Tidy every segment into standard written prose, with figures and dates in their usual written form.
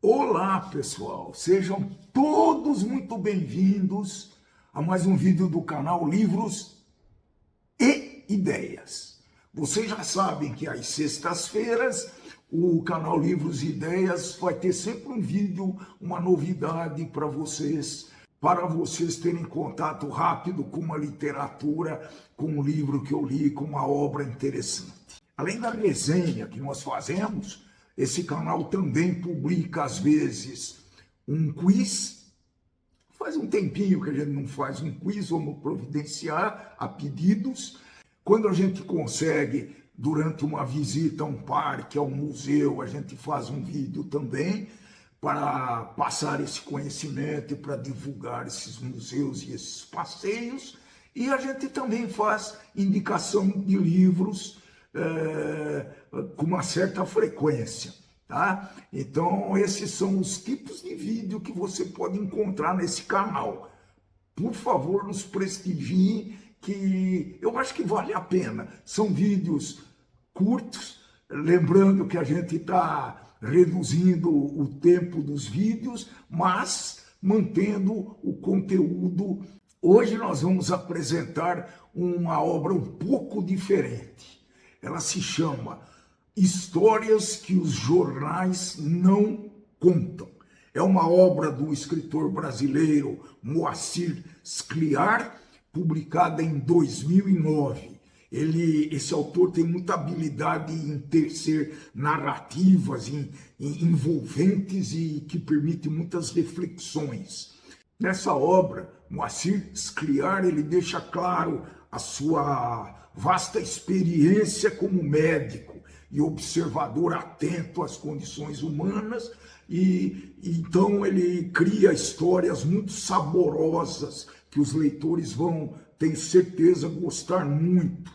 Olá, pessoal! Sejam todos muito bem-vindos a mais um vídeo do canal Livros e Ideias. Vocês já sabem que às sextas-feiras o canal Livros e Ideias vai ter sempre um vídeo, uma novidade para vocês terem contato rápido com uma literatura, com um livro que eu li, com uma obra interessante. Além da resenha que nós fazemos, esse canal também publica, às vezes, um quiz. Faz um tempinho que a gente não faz um quiz, vamos providenciar a pedidos. Quando a gente consegue, durante uma visita a um parque, a um museu, a gente faz um vídeo também para passar esse conhecimento e para divulgar esses museus e esses passeios. E a gente também faz indicação de livros com uma certa frequência, tá? Então, esses são os tipos de vídeo que você pode encontrar nesse canal. Por favor, nos prestigiem, que eu acho que vale a pena. São vídeos curtos, lembrando que a gente está reduzindo o tempo dos vídeos, mas mantendo o conteúdo. Hoje nós vamos apresentar uma obra um pouco diferente. Ela se chama Histórias que os Jornais Não Contam. É uma obra do escritor brasileiro Moacir Scliar, publicada em 2009. Esse autor tem muita habilidade em tecer narrativas envolventes e que permite muitas reflexões. Nessa obra, Moacir Scliar ele deixa claro a sua vasta experiência como médico e observador atento às condições humanas, e então ele cria histórias muito saborosas que os leitores vão, tenho certeza, gostar muito.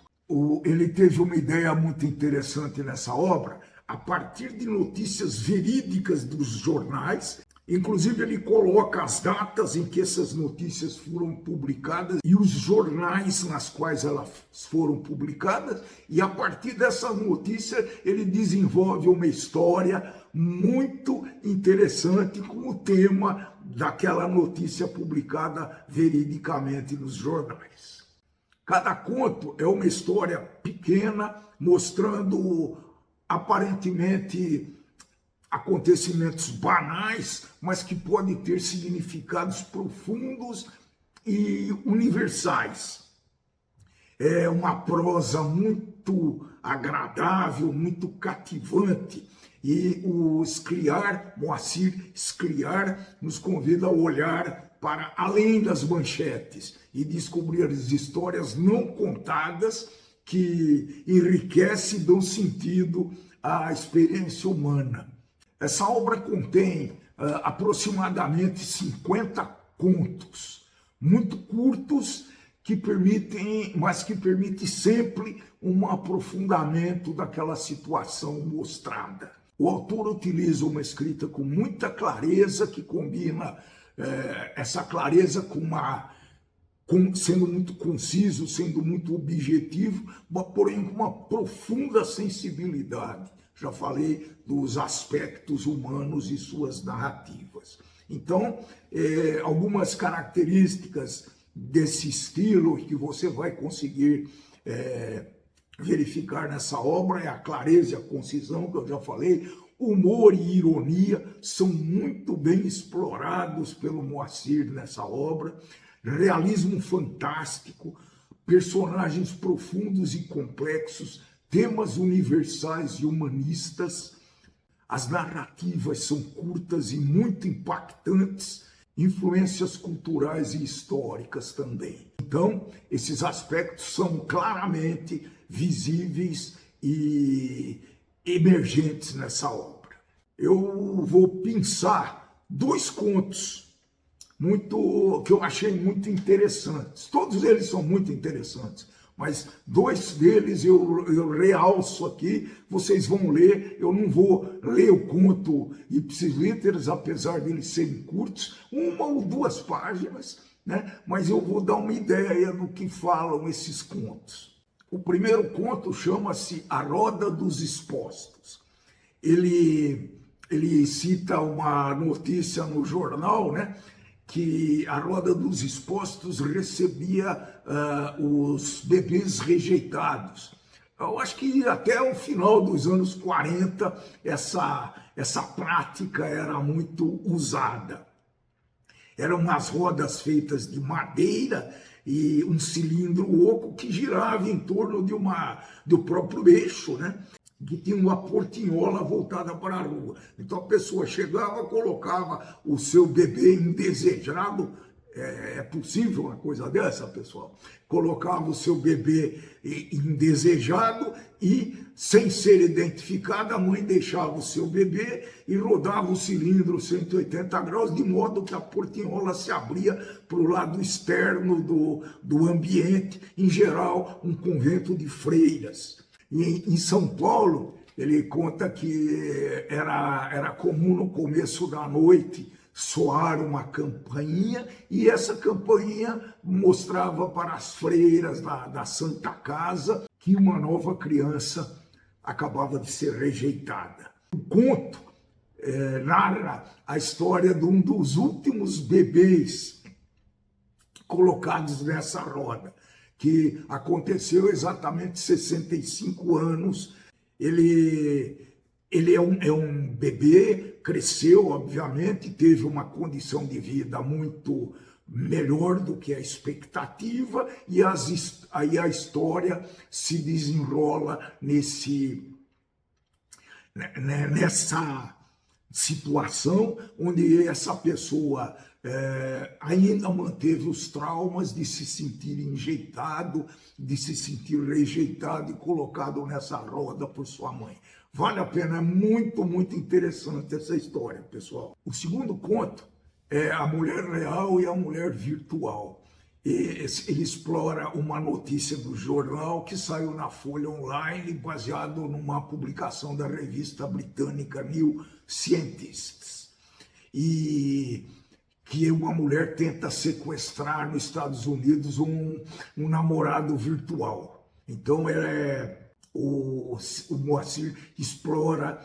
Ele teve uma ideia muito interessante nessa obra, a partir de notícias verídicas dos jornais. Inclusive, ele coloca as datas em que essas notícias foram publicadas e os jornais nas quais elas foram publicadas, e a partir dessa notícia ele desenvolve uma história muito interessante com o tema daquela notícia publicada veridicamente nos jornais. Cada conto é uma história pequena, mostrando aparentemente acontecimentos banais, mas que podem ter significados profundos e universais. É uma prosa muito agradável, muito cativante, e o Moacir Scliar, nos convida a olhar para além das manchetes e descobrir as histórias não contadas que enriquecem e dão sentido à experiência humana. Essa obra contém aproximadamente 50 contos, muito curtos, mas que permitem sempre um aprofundamento daquela situação mostrada. O autor utiliza uma escrita com muita clareza, que combina essa clareza sendo muito conciso, sendo muito objetivo, porém com uma profunda sensibilidade. Já falei dos aspectos humanos e suas narrativas. Então, algumas características desse estilo que você vai conseguir verificar nessa obra é a clareza e a concisão, que eu já falei. Humor e ironia são muito bem explorados pelo Moacir nessa obra. Realismo fantástico, personagens profundos e complexos, temas universais e humanistas. As narrativas são curtas e muito impactantes, influências culturais e históricas também. Então, esses aspectos são claramente visíveis e emergentes nessa obra. Eu vou pensar dois contos que eu achei muito interessantes. Todos eles são muito interessantes, mas dois deles eu realço aqui, vocês vão ler. Eu não vou ler o conto ipsis literis, apesar de eles serem curtos, 1 ou 2 páginas, né? Mas eu vou dar uma ideia do que falam esses contos. O primeiro conto chama-se A Roda dos Expostos. Ele ele cita uma notícia no jornal, né, que a Roda dos Expostos recebia os bebês rejeitados. Eu acho que até o final dos anos 40 essa prática era muito usada. Eram umas rodas feitas de madeira e um cilindro oco que girava em torno do próprio eixo, né? Que tinha uma portinhola voltada para a rua. Então a pessoa chegava, colocava o seu bebê indesejado. É possível uma coisa dessa, pessoal? Colocava o seu bebê indesejado e, sem ser identificada, a mãe deixava o seu bebê e rodava o cilindro 180 graus, de modo que a portinhola se abria para o lado externo do ambiente, em geral, um convento de freiras. E em São Paulo, ele conta que era comum no começo da noite soar uma campainha, e essa campainha mostrava para as freiras da Santa Casa que uma nova criança acabava de ser rejeitada. O conto narra a história de um dos últimos bebês colocados nessa roda, que aconteceu exatamente 65 anos. Ele é um bebê, cresceu, obviamente, teve uma condição de vida muito melhor do que a expectativa, e aí a história se desenrola nessa situação onde essa pessoa ainda manteve os traumas de se sentir enjeitado, de se sentir rejeitado e colocado nessa roda por sua mãe. Vale a pena, é muito, muito interessante essa história, pessoal. O segundo conto é A Mulher Real e a Mulher Virtual. Ele explora uma notícia do jornal que saiu na Folha Online, baseado numa publicação da revista britânica New Scientist. E que uma mulher tenta sequestrar nos Estados Unidos um namorado virtual. Então o Moacir explora,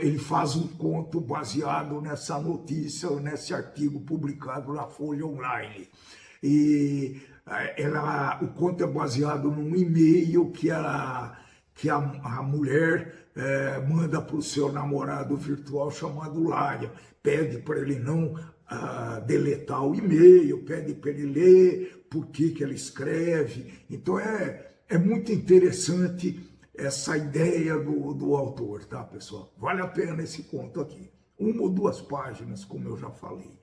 ele faz um conto baseado nessa notícia, nesse artigo publicado na Folha Online. E o conto é baseado num e-mail que a mulher manda para o seu namorado virtual chamado Lion. Pede para ele não deletar o e-mail, pede para ele ler por que ele escreve. Então é muito interessante essa ideia do autor, tá, pessoal? Vale a pena esse conto aqui. 1 ou 2 páginas, como eu já falei.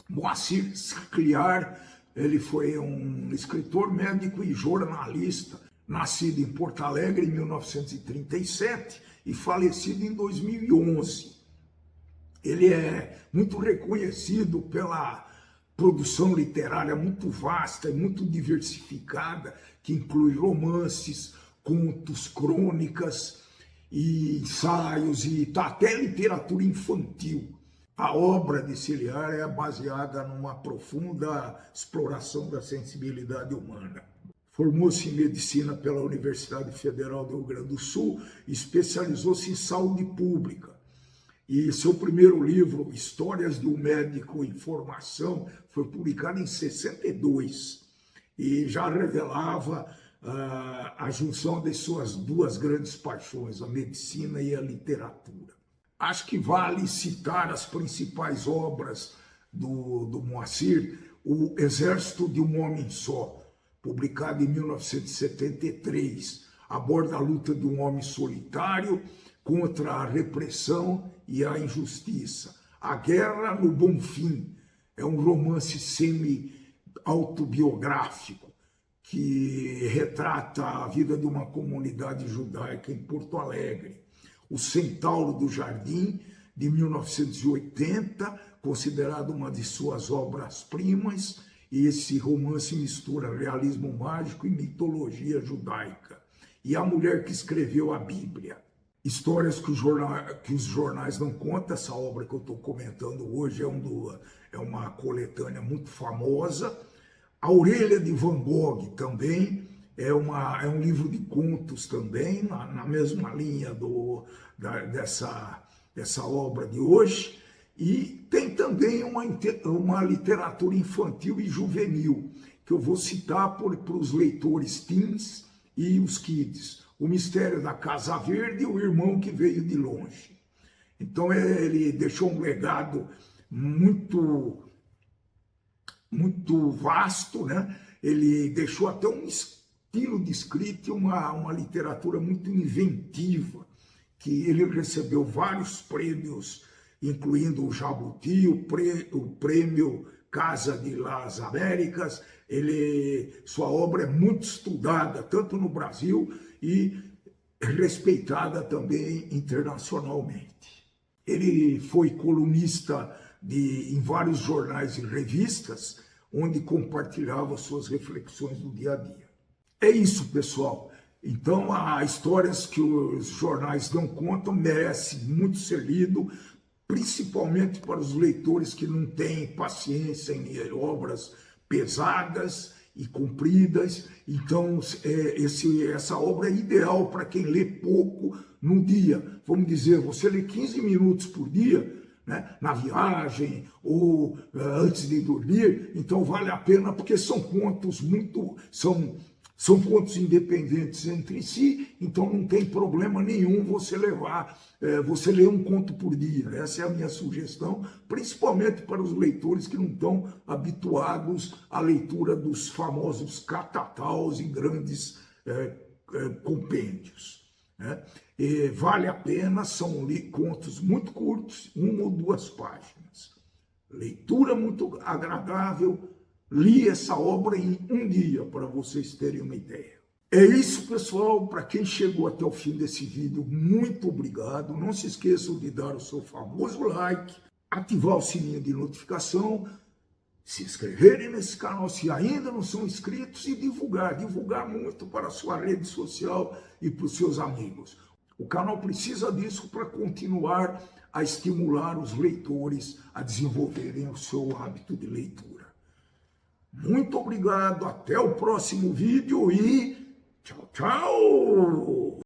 Moacir Scliar, ele foi um escritor, médico e jornalista, nascido em Porto Alegre em 1937 e falecido em 2011. Ele é muito reconhecido pela produção literária muito vasta e muito diversificada, que inclui romances, contos, crônicas e ensaios, e até literatura infantil. A obra de Scliar é baseada numa profunda exploração da sensibilidade humana. Formou-se em medicina pela Universidade Federal do Rio Grande do Sul e especializou-se em saúde pública. E seu primeiro livro, Histórias de um Médico em Formação, foi publicado em 62 e já revelava a junção de suas 2 grandes paixões, a medicina e a literatura. Acho que vale citar as principais obras do Moacir, O Exército de um Homem Só, publicado em 1973, aborda a luta de um homem solitário contra a repressão e a injustiça. A Guerra no Bonfim é um romance semi-autobiográfico que retrata a vida de uma comunidade judaica em Porto Alegre. O Centauro do Jardim, de 1980, considerado uma de suas obras-primas, e esse romance mistura realismo mágico e mitologia judaica. E A Mulher que Escreveu a Bíblia. Histórias que os jornais não contam. Essa obra que eu estou comentando hoje é uma coletânea muito famosa. A Orelha de Van Gogh também é um livro de contos também, na mesma linha essa obra de hoje. E tem também uma literatura infantil e juvenil, que eu vou citar para os leitores teens e os kids. O Mistério da Casa Verde e O Irmão que Veio de Longe. Então ele deixou um legado muito vasto, né? Ele deixou até um estilo de escrita e uma literatura muito inventiva, que ele recebeu vários prêmios, incluindo o Jabuti, o prêmio Casa de las Américas. Sua obra é muito estudada, tanto no Brasil e respeitada também internacionalmente. Ele foi colunista em vários jornais e revistas, onde compartilhava suas reflexões do dia a dia. É isso, pessoal. Então, as histórias que os jornais não contam merecem muito ser lido, principalmente para os leitores que não têm paciência em obras pesadas e compridas. Então, essa obra é ideal para quem lê pouco no dia. Vamos dizer, você lê 15 minutos por dia, né, na viagem ou antes de dormir, então vale a pena, porque são contos são contos independentes entre si, então não tem problema nenhum você ler um conto por dia. Essa é a minha sugestão, principalmente para os leitores que não estão habituados à leitura dos famosos catataus e grandes compêndios, né? Vale a pena, são contos muito curtos, 1 ou 2 páginas. Leitura muito agradável. Li essa obra em um dia, para vocês terem uma ideia. É isso, pessoal. Para quem chegou até o fim desse vídeo, muito obrigado. Não se esqueçam de dar o seu famoso like, ativar o sininho de notificação, se inscreverem nesse canal se ainda não são inscritos e divulgar muito para a sua rede social e para os seus amigos. O canal precisa disso para continuar a estimular os leitores a desenvolverem o seu hábito de leitura. Muito obrigado, até o próximo vídeo e tchau, tchau!